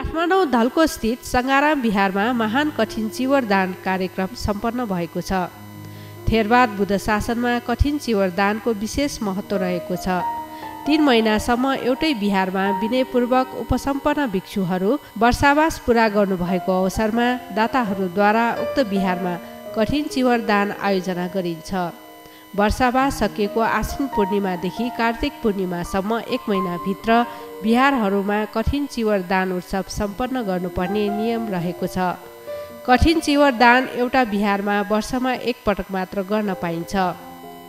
काठमाडौँ धल्को स्थित सङ्गाराम विहारमा महान कठिन चिवर दान कार्यक्रम सम्पन्न भएको छ। थेरवाद बुद्ध शासनमा कठिन चिवर दानको विशेष महत्त्व रहेको छ। 3 महिनासम्म एउटै विहारमा विनयपूर्वक उपसम्पन्न भिक्षुहरू वर्षावास पुरा गर्नुभएको अवसरमा दाताहरूद्वारा उक्त विहारमा कठिन चिवर दान आयोजना गरिन्छ। वर्षावास सकिएको आश्विन पूर्णिमादेखि कार्तिक पूर्णिमासम्म 1 महिनाभित्र विहारहरूमा कठिन चिवर दान उत्सव सम्पन्न गर्नुपर्ने नियम रहेको छ। कठिन चिवर दान एउटा विहारमा वर्षमा 1 पटक मात्र गर्न पाइन्छ।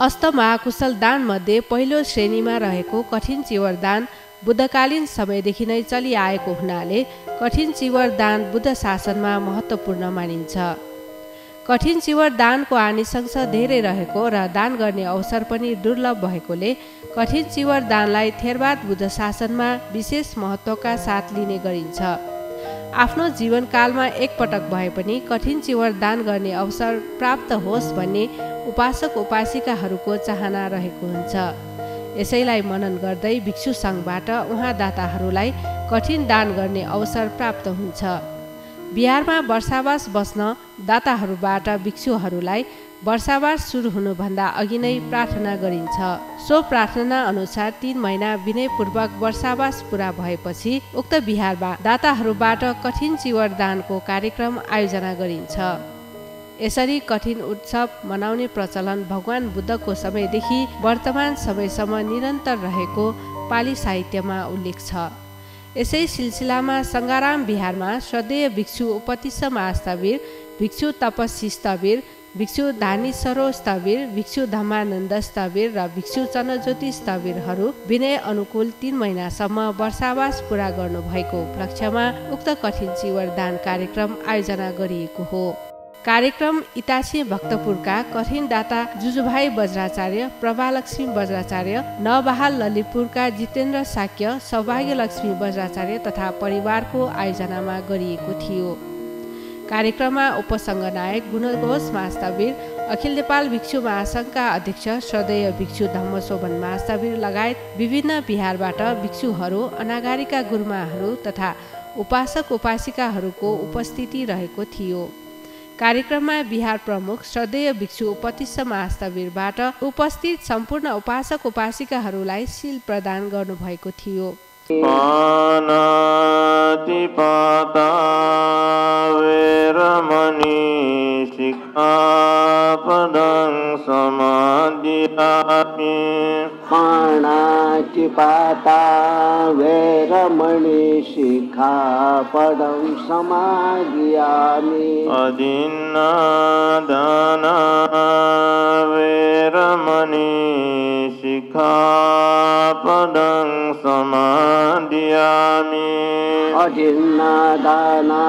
अष्ट महाकुशल दानमध्ये पहिलो श्रेणीमा रहेको कठिन चिवर दान बुद्धकालीन समयदेखि नै चलिआएको हुनाले कठिन चिवर दान बुद्ध शासनमा महत्त्वपूर्ण मानिन्छ। कठिन चिवर दानको आनिशंस धेरै रहेको र दान गर्ने अवसर पनि दुर्लभ भएकोले कठिन चिवर दानलाई थेरवाद बुद्ध शासनमा विशेष महत्त्वका साथ लिने गरिन्छ। आफ्नो जीवनकालमा 1 पटक भए पनि कठिन चिवर दान गर्ने अवसर प्राप्त होस् भन्ने उपासक उपासिकाहरूको चाहना रहेको हुन्छ। यसैलाई मनन गर्दै भिक्षु सङ्घबाट उहाँ दाताहरूलाई कठिन दान गर्ने अवसर प्राप्त हुन्छ। विहारमा वर्षावास बस्न दाताहरूबाट भिक्षुहरूलाई वर्षावास सुरु हुनुभन्दा अघि नै प्रार्थना गरिन्छ। सो प्रार्थना अनुसार 3 महिना विनयपूर्वक वर्षावास पुरा भएपछि उक्त विहारमा दाताहरूबाट कठिन चिवर दानको कार्यक्रम आयोजना गरिन्छ। यसरी कठिन उत्सव मनाउने प्रचलन भगवान बुद्धको समयदेखि वर्तमान समयसम्म निरन्तर रहेको पाली साहित्यमा उल्लेख छ। यसै सिलसिलामा सङ्गाराम विहारमा श्रद्धेय भिक्षु उपतिस्स महास्थविर, भिक्षु तपस्वी स्थविर, भिक्षु धानीसरो स्थविर, भिक्षु धम्मानन्द स्थविर र भिक्षु चन्द्रज्योति स्थविरहरू विनय अनुकूल 3 महिनासम्म वर्षावास पुरा गर्नुभएको उपलक्ष्यमा उक्त कठिन चिवर दान कार्यक्रम आयोजना गरिएको हो। कार्यक्रम इटासी भक्तपुरका कठिन दाता जुजुभाइ बज्राचार्य, प्रभालक्ष्मी बज्राचार्य, नवबहाल ललितपुरका जितेन्द्र साक्य, सौभाग्यलक्ष्मी बज्राचार्य तथा परिवारको आयोजनामा गरिएको थियो। कार्यक्रममा उपसङ्घ नायक गुणघोष महास्थविर, अखिल नेपाल भिक्षु महासङ्घका अध्यक्ष श्रद्धेय भिक्षु धम्मशोभन महास्थविर लगायत विभिन्न विहारबाट भिक्षुहरू, अनागारिका गुरुमाहरू तथा उपासक उपासिकाहरूको उपस्थिति रहेको थियो। कार्यक्रममा विहार प्रमुख श्रद्धेय भिक्षु उपतिस्स महास्थविरबाट उपस्थित सम्पूर्ण उपासक उपासिकाहरूलाई शील प्रदान गर्नुभएको थियो। पानातिपाता वेरमणि सिक्खापदं समादियामि। पानातिपाता वेरमणि सिक्खापदं समादियामि। अदिन्नादाना वेरमणि सिक्खापदं समादियामि। अदिन्नादाना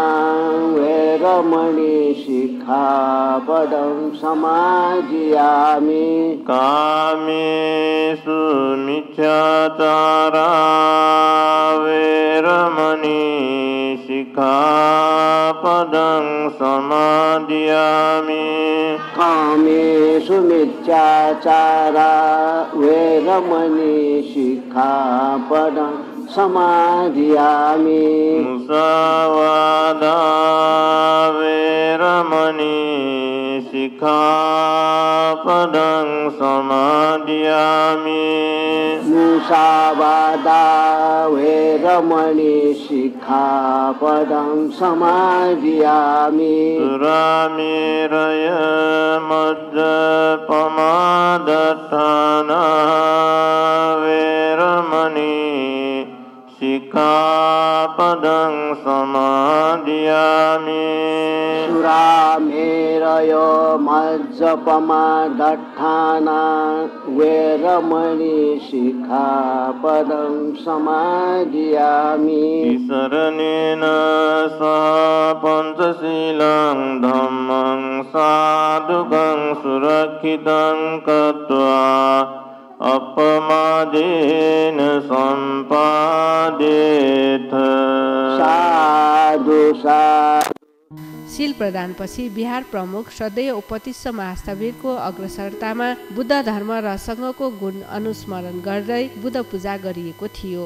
वेरमणि सिक्खापदं समादियामि। कामेषु मिथ्याचारा वेरमणि सिक्खापदं समादियामि। कामेषु मिथ्याचारा वेरमणि सिक्खापदं समादियामि। मुसावादा वेरमणि सिक्खापदं समादियामि। मुसावादा वेरमणि सिक्खापदं समादियामि। सुरामेरय मज्जपमादत्थाना वेरमणि सिक्खापदं समादियामि। सुरामेरय मज्जपमादत्थाना वेरमणि सिक्खापदं समादियामि। शरणेन सह पञ्चशीलं धम्मं साधुकं सुरक्षितं कृत्वा अपमादेन सम्पादेथ। साधु साधु। शील प्रदानपछि विहार प्रमुख श्रद्धेय उपतिस्स महास्थविरको अग्रसरतामा बुद्ध धर्म र सङ्घको गुण अनुस्मरण गर्दै बुद्ध पूजा गरिएको थियो।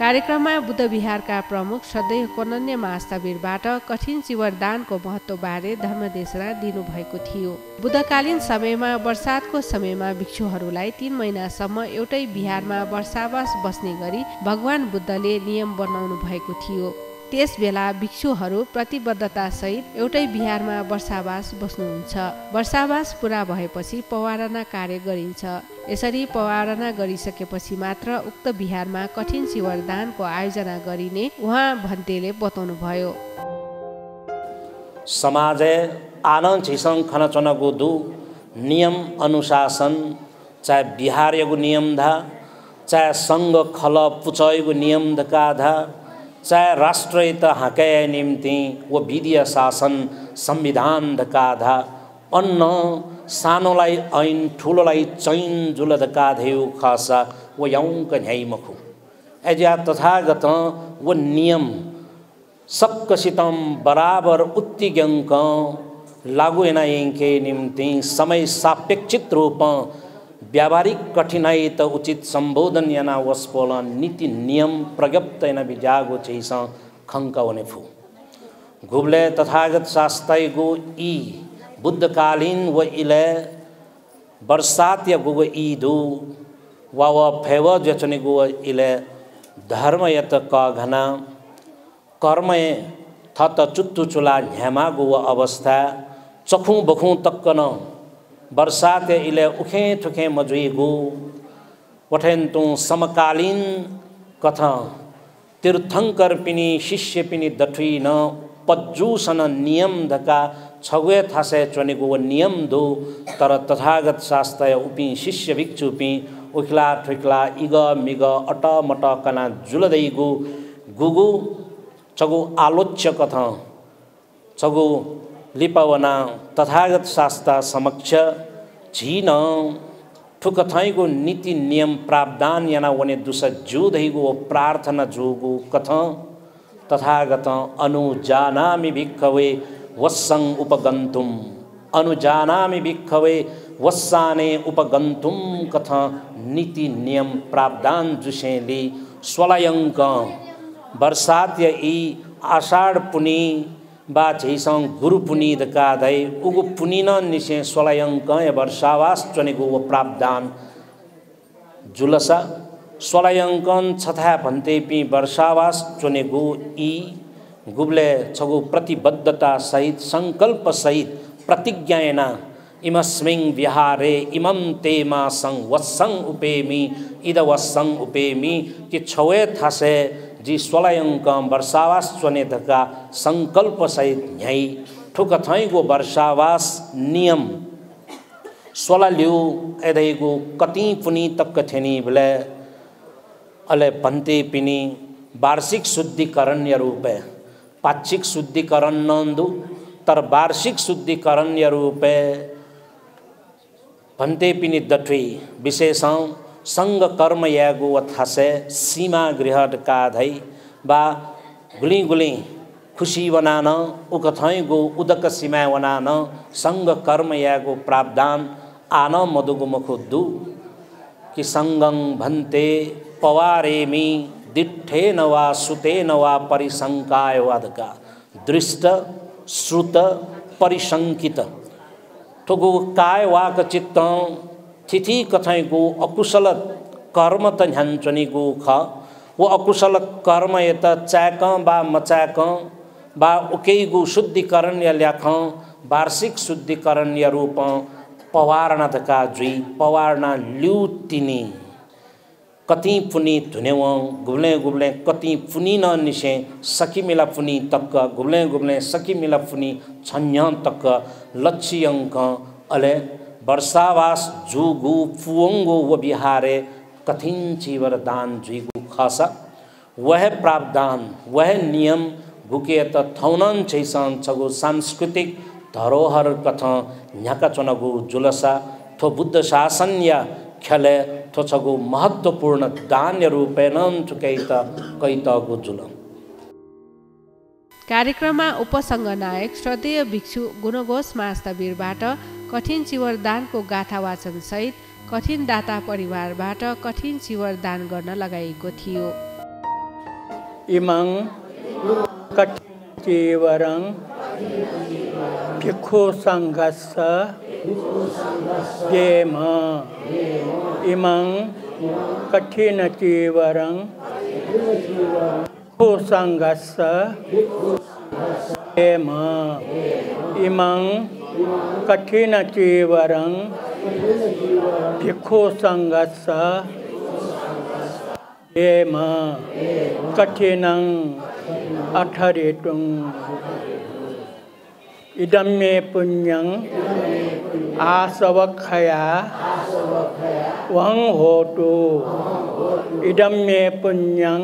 कार्यक्रममा बुद्ध विहारका प्रमुख श्रद्धेय कोनन्य महास्थवीरबाट कठिन चिवरदानको महत्त्वबारे धर्मदेशना दिनुभएको थियो। बुद्धकालीन समयमा वर्षातको समयमा भिक्षुहरूलाई 3 महिनासम्म एउटै विहारमा वर्षावास बस्ने गरी भगवान बुद्धले नियम बनाउनु भएको थियो। त्यस बेला भिक्षुहरू प्रतिबद्धतासहित एउटै विहारमा वर्षावास बस्नुहुन्छ। वर्षावास पुरा भएपछि पवारना कार्य गरिन्छ। यसरी पवारना गरिसकेपछि मात्र उक्त विहारमा कठिन चिवरदानको आयोजना गरिने उहाँ भन्तेले बताउनुभयो। समाजे आनन्द छिसङ खनचनको दु नियम अनुशासन चाहे बिहारको नियम धा चाहे संघ खल पुचयको नियम धका धा चाहे राष्ट्रियता हाके निम्ति वो विधीय शासन संविधान धका धा अन्न सानोलाई ऐन ठुलोलाई चैन जुल धका धेउ खासा वो यौंक न्याय मखु एजा तथागत वो नियम सक्कसितम बराबर उत्तिज्ञंक लागू एनायंके निम्ति समय सापेक्षित रूप व्यावहारिक कठिनाई त उचित संबोधन याना वस्पोल नीति नियम प्रज्ञप्त एना बिजागो चैस खंका होने फु गुबले तथागत शास्त्रैगो ई बुद्धकालीन व इले बरसात या गुगो ईदु व फेव जचने गो इले धर्म यत क घना कर्म थत चुत्तु चुला न्यामा गो अवस्था चखु बखु तक्कन बरसात इले उखे ठुखे मजुइगु वठेन्तु समकालीन कथा तीर्थंकर पिनी शिष्य पिनी दठुई न पज्जूसन नियम धका छगुए थासे चनेगु नियम दो तर तथागत शास्त्र उपी शिष्य भिक्षुपी उखला ठुकला इग मिग अट मट कना जुलदैगु गुगु छगु आलोच्य कथा छगु लिपवना तथागत शास्त्र समक्ष झीन ठुक थैगो नीति नियम प्रावधान याना वने दुस जुधैगो प्रार्थना जुगु कथ तथागत अनुजानामि भिक्खवे वस्सं उपगन्तुम अनुजानामि भिक्खवे वस्साने उपगन्तुम कथ नीति नियम प्रावधान जुसेली स्वलयंक बरसात ई आषाढ़ पुनी बा झैसं गुरु पुनी दकादै उगु पुनी न निसे स्वलयंक या वर्षावास चनेगु वो प्रावधान जुलसा स्वलयंकन छथा भन्तेपि वर्षावास चनेगु ई गुबले छगु प्रतिबद्धता सहित संकल्प सहित प्रतिज्ञायना इमस्मिं विहारे इमं तेमा संवत्सं उपेमि इद वत्सं उपेमि कि छवे थासे जी स्वलयंक वर्षावास चने धका संकल्प सहित न्याय ठुक थैगो वर्षावास नियम स्वलल्यु एदैगो कति पुनी तक थेनी बले अले भन्ते पिनी वार्षिक शुद्धिकरण रूपे पाक्षिक शुद्धिकरण नंदु तर वार्षिक शुद्धिकरण रूपे भन्ते पिनी दठुई विशेषं संग कर्म यागो अथासे सीमा गृह काधै बा गुली गुली खुशी वनान उकथैगो उदक सीमा वनान संग कर्म यागो प्रावधान आन मधुगु मुखुद्दु कि संगं भन्ते पवारेमि दिठ्ठेन वा सुतेन वा परिशंकाय वादका दृष्ट श्रुत परिशंकित ठुगु काय वाक चित्त तिथि कथैगु अकुशल कर्म त ह्यान्चनिगु ख वो अकुशल कर्म यत चाक बा मचाक बा उकेगु शुद्धिकरण या ल्याख वार्षिक शुद्धिकरण या रूप पवारणा धका जुई पवारणा ल्युतिनी कति पुनी धुनेव गुब्ले गुब्ले कति पुनी न निशे सकी मिला पुनी तक गुब्ले गुब्ले सकी मिला पुनी छन्य तक लक्ष्यंक अले वर्षावास जुगु फुओंगो व बिहारे कथिंची वरदान जुगु खासा वह प्रावधान वह नियम गुकेत थौनन छैसन छगु सांस्कृतिक धरोहर कथ न्याका चनगु जुलसा थो बुद्ध शासन या खेले थो छगु महत्वपूर्ण दान रूपेण चुकैत कैतगु जुलम। कार्यक्रममा उपसङ्घ नायक श्रद्धेय भिक्षु गुणघोष महास्तवीरबाट कठिन चिवर दानको गाथा वाचन सहित कठिन दाता परिवारबाट कठिन चिवर दान गर्न लगाइएको थियो। इमं कठिन चिवरं भिक्षु संघस्य येम इमं कठिन चिवरं भिक्षु संघस्य येम इमं कठिन चिवरं भिक्षु संघस्य येम कठिनं अठरेतुं इदं मे पुण्यं आसवक्षया वं होतु इदं मे पुण्यं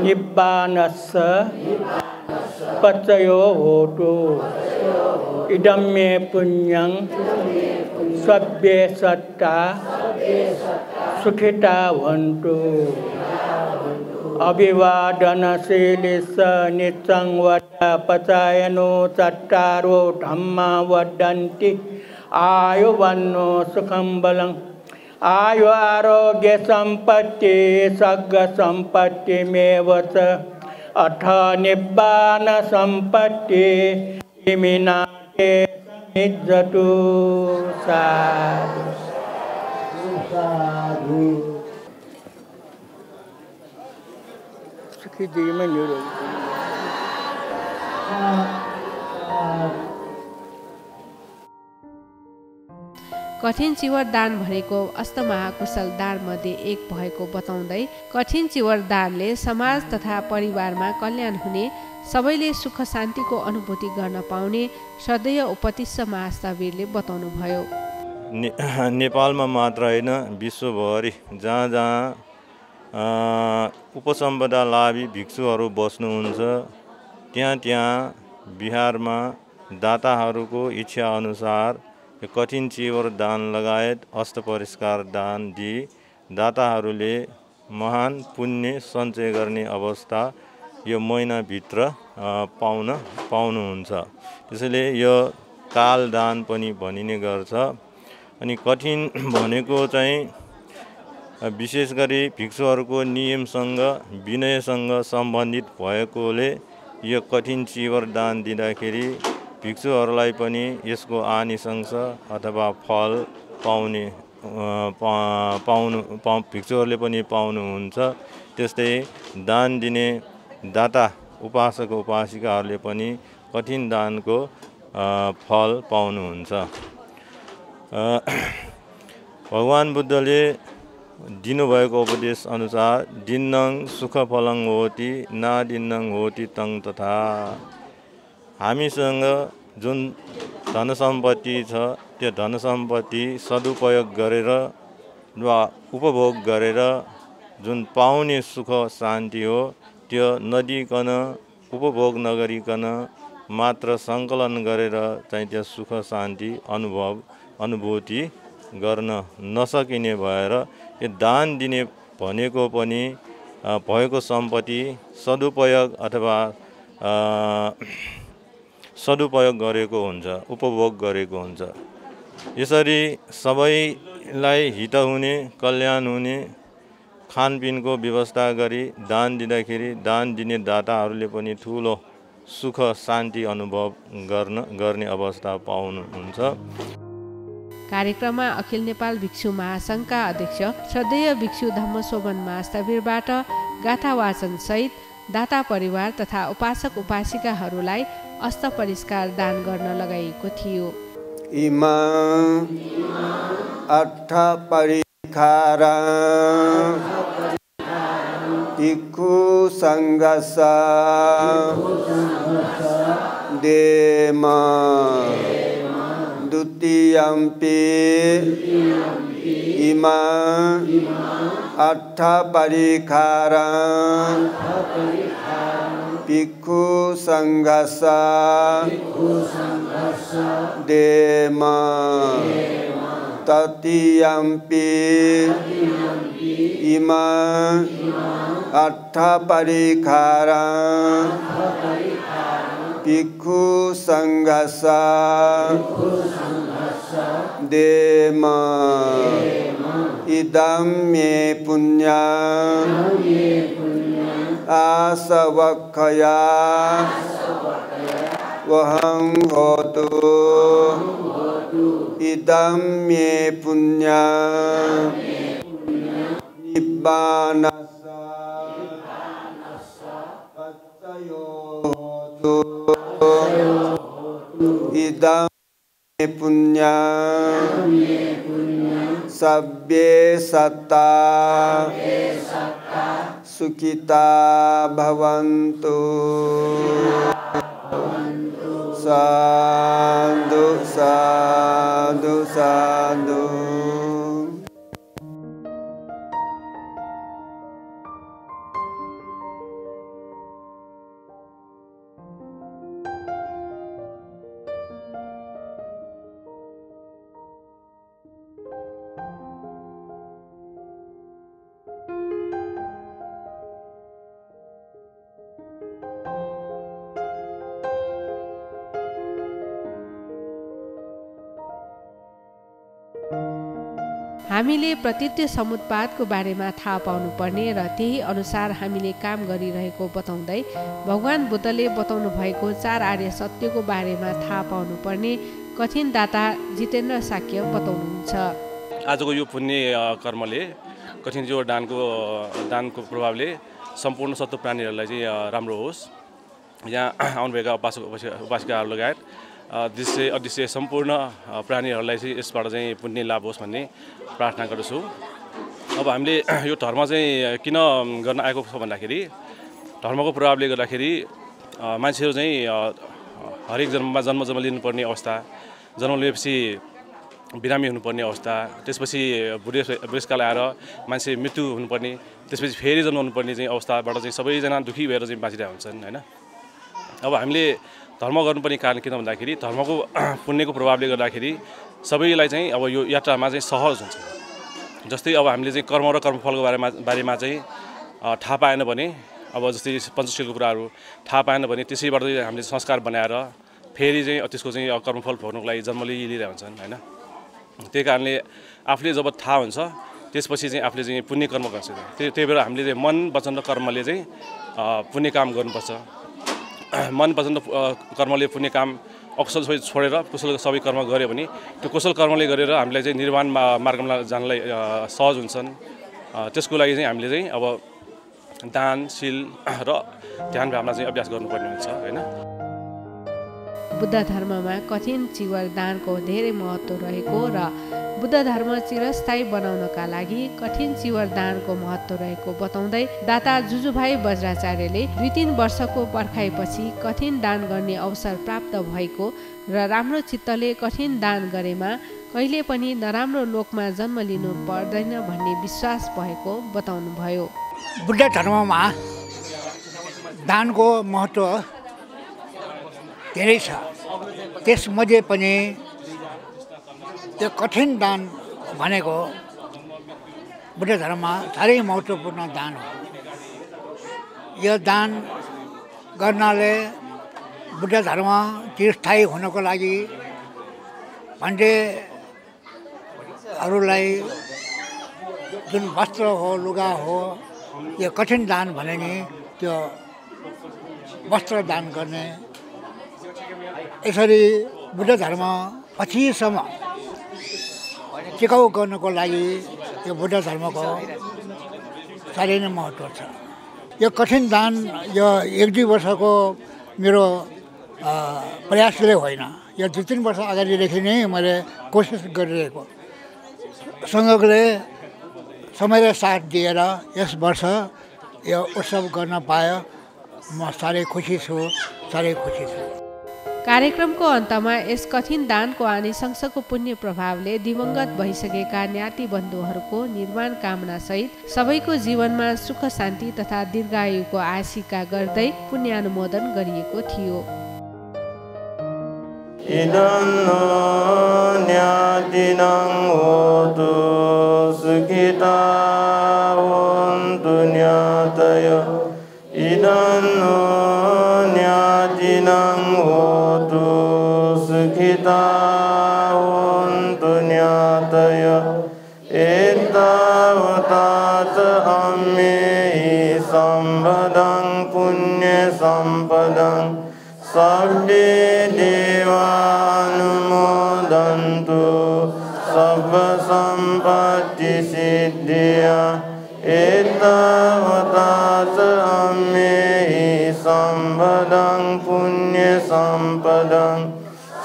निब्बानस्य पचयो होतु इदं मे पुण्यं सभ्ये सत्ता सुखिता भवन्तु अभिवादनशीलिस नित्यं वद्पचायनो चत्तारो धम्मा वदन्ति आयुवन्नो सुखं बलं आयु आरोग्य संपत्ति सग्ग संपत्तिमेव च अथ निब्बान संपत्ति इमिनाते समिज्जतु साधु साधु सुखी जीवन निरोगी। कठिन चिवर दान भनेको अष्टमहाकुशल दानमध्ये एक भएको बताउँदै कठिन चिवर दानले समाज तथा परिवारमा कल्याण हुने सबैले सुख शान्तिको अनुभूति गर्न पाउने श्रद्धेय उपतिष्ठ महास्थवीरले बताउनुभयो। नेपालमा मात्र होइन विश्वभरि जहाँ जहाँ उपसम्पदा लाभी भिक्षुहरू बस्नुहुन्छ त्यहाँ त्यहाँ बिहारमा दाताहरूको इच्छा अनुसार कठिन चिवर दान लगायत अष्ट परिष्कार दान दिई दाताहरूले महान पुण्य सञ्चय गर्ने अवस्था यो महिनाभित्र पाउनुहुन्छ। त्यसैले यो काल दान पनि भनिने गर्छ। अनि कठिन भनेको चाहिँ विशेष गरी भिक्षुहरूको नियमसँग विनयसँग सम्बन्धित भएकोले यो कठिन चिवर दान दिँदाखेरि भिक्षुहरूलाई पनि यसको आनिसंस अथवा फल भिक्षुहरूले पनि पाउनुहुन्छ। त्यस्तै दान दिने दाता उपासक उपासिकाहरूले पनि कठिन दानको फल पाउनुहुन्छ। भगवान बुद्धले दिनुभएको उपदेश अनुसार दिन्नं सुख फलं होति नादिन्नं होति तं तथा। हामीसँग जुन धन सम्पत्ति छ त्यो धन सम्पत्ति सदुपयोग गरेर वा उपभोग गरेर जुन पाउने सुख शान्ति हो त्यो नदिकन उपभोग नगरिकन मात्र सङ्कलन गरेर चाहिँ त्यो सुख शान्ति अनुभूति गर्न नसकिने भएर यो दान दिने भनेको पनि भएको सम्पत्ति सदुपयोग अथवा सदुपयोग गरेको हुन्छ, उपभोग गरेको हुन्छ। यसरी सबैलाई हित हुने कल्याण हुने खानपिनको व्यवस्था गरी दान दिँदाखेरि दान दिने दाताहरूले पनि ठुलो सुख शान्ति अनुभव गर्ने अवस्था पाउनुहुन्छ। कार्यक्रममा अखिल नेपाल भिक्षु महासङ्घका अध्यक्ष श्रद्धेय भिक्षु धम्मशोभन महास्थवीरबाट गाथा वाचन सहित दाता परिवार तथा उपासक उपासिकाहरूलाई अष्ट परिष्कार दान गर्न लगाइएको थियो। इमा अष्ट परिष्कारा भिक्षु सङ्घसा देमा द्वितीयम्पि इमा अष्ट परिष्कारा भिक्षु सङ्घसा देमा तृतीयम्पि इमा अष्ट परिष्कारा भिक्षु सङ्घसा देम इदं मे पुण्या आसवक्षया वहं होतु इदं मे पुण्या निब्बानसा पच्चयो होतु इदं मे पुण्या सब्बे सत्ता सुखिता भवन्तु। साधु साधु साधु। हामीले प्रतीत्य समुत्पादको बारेमा थाहा पाउनुपर्ने र त्यही अनुसार हामीले काम गरिरहेको बताउँदै भगवान बुद्धले बताउनु भएको 4 आर्य सत्यको बारेमा थाहा पाउनुपर्ने कठिन दाता जितेन्द्र साक्य बताउनुहुन्छ। आजको यो पुण्य कर्मले कठिन चिवर दानको प्रभावले सम्पूर्ण सत्व प्राणीहरूलाई चाहिँ राम्रो होस्। यहाँ आउनुभएका उपासक उपासिकाहरू लगायत अदृश्य सम्पूर्ण प्राणीहरूलाई चाहिँ यसबाट चाहिँ पुण्य लाभ होस् भन्ने प्रार्थना गर्दछु। अब हामीले यो धर्म चाहिँ किन गर्न आएको छ भन्दाखेरि धर्मको प्रभावले गर्दाखेरि मान्छेहरू चाहिँ हरेक जन्ममा जन्म लिनुपर्ने अवस्था, जन्म लिएपछि बिरामी हुनुपर्ने अवस्था, त्यसपछि बुढेसकाल आएर मान्छे मृत्यु हुनुपर्ने, त्यसपछि फेरि जन्म हुनुपर्ने चाहिँ अवस्थाबाट चाहिँ सबैजना दुखी भएर चाहिँ बाँचिरहेका हुन्छन् हैन। अब हामीले धर्म गर्नुपर्ने कारण किन भन्दाखेरि धर्मको पुण्यको प्रभावले गर्दाखेरि सबैलाई चाहिँ अब यो यात्रामा चाहिँ सहज हुन्छ। जस्तै अब हामीले चाहिँ कर्म र कर्मफलको बारेमा चाहिँ थाहा पाएन भने, अब जस्तै पञ्चशीलको कुराहरू थाहा पाएन भने त्यसैबाट हामीले संस्कार बनाएर फेरि चाहिँ त्यसको चाहिँ कर्मफल भोग्नको लागि जन्म लिइरहेका हुन्छन् होइन। त्यही कारणले आफूले जब थाहा हुन्छ त्यसपछि चाहिँ आफूले चाहिँ पुण्य कर्म गर्छ। त्यही भएर हामीले चाहिँ मन वचन र कर्मले चाहिँ पुण्य काम गर्नुपर्छ। मन वचन र कर्मले पुण्य काम अकुशल सबै छोडेर कुशल सबै कर्म गऱ्यो भने त्यो कुशल कर्मले गरेर हामीलाई चाहिँ निर्वाण मार्गमा जानलाई सहज हुन्छन्। त्यसको लागि चाहिँ हामीले चाहिँ अब दान शील र ध्यान भावना चाहिँ अभ्यास गर्नुपर्ने हुन्छ होइन। बुद्ध धर्ममा कठिन चिवर दानको धेरै महत्त्व रहेको र बुद्ध धर्म चिरस्थायी बनाउनका लागि कठिन चिवर दानको महत्त्व रहेको बताउँदै दाता जुजुभाइ वज्राचार्यले 2-3 वर्षको पर्खाइपछि कठिन दान गर्ने अवसर प्राप्त भएको र राम्रो चित्तले कठिन दान गरेमा कहिले पनि नराम्रो लोकमा जन्म लिनु पर्दैन भन्ने विश्वास भएको बताउनुभयो। बुद्ध धर्ममा दानको महत्त्व धेरै छ। त्यसमध्ये पनि त्यो कठिन दान भनेको बुद्ध धर्ममा साह्रै महत्त्वपूर्ण दान हो। यो दान गर्नाले बुद्ध धर्म चिरस्थायी हुनको लागि भन्डेहरूलाई जुन वस्त्र हो लुगा हो यो कठिन दान भने नि त्यो वस्त्र दान गर्ने। यसरी बुद्ध धर्म पछिसम्म टिकाउ गर्नको लागि यो बुद्ध धर्मको साह्रै नै महत्त्व छ। यो कठिन दान यो 1-2 वर्षको मेरो प्रयासले होइन, यो 2-3 वर्ष अगाडिदेखि नै मैले कोसिस गरिरहेको। सङ्घले समयले साथ दिएर यस वर्ष यो उत्सव गर्न पायो। म साह्रै खुसी छु, साह्रै खुसी छु। कार्यक्रमको अन्तमा यस कठिन दानको आनिशंसको पुण्य प्रभावले दिवंगत भइसकेका ज्ञाति बन्धुहरूको निर्माण कामना सहित सबैको जीवनमा सुख शान्ति तथा दीर्घायुको आशिका गर्दै पुण्यानुमोदन गरिएको थियो। इदन्नो न्यातिनं होतु सुखिता होन्तु न्यातयो। इदन्नो न्यातिनं होतु सुखिता होन्तु न्यातयो। एतावतात अम्मेहि सम्पदं पुण्य सम्पदं सब्बे देवानुमोदन्तु सर्व सम्पत्ति सिद्धिया। एतावतात अम्मेहि सम्पदं पुण्य सम्पदं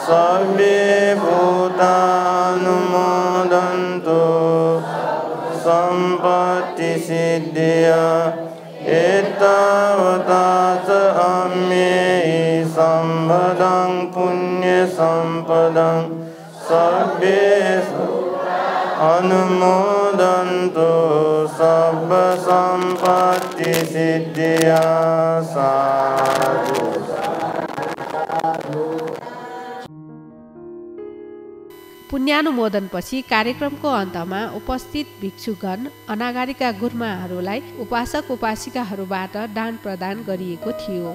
सर्वे भूतानुमोदन्तु सम्पत्ति सिद्धिया। एतावतात अम्मेहि सम्पदं पुण्य सम्पदं सर्वे अनुमोदन्तु सर्व सम्पत्ति सिद्धिया। साधु। पुण्यानुमोदनपछि कार्यक्रमको अन्तमा उपस्थित भिक्षुगण अनागारिका गुरुमाहरूलाई उपासक उपासिकाहरूबाट दान प्रदान गरिएको थियो।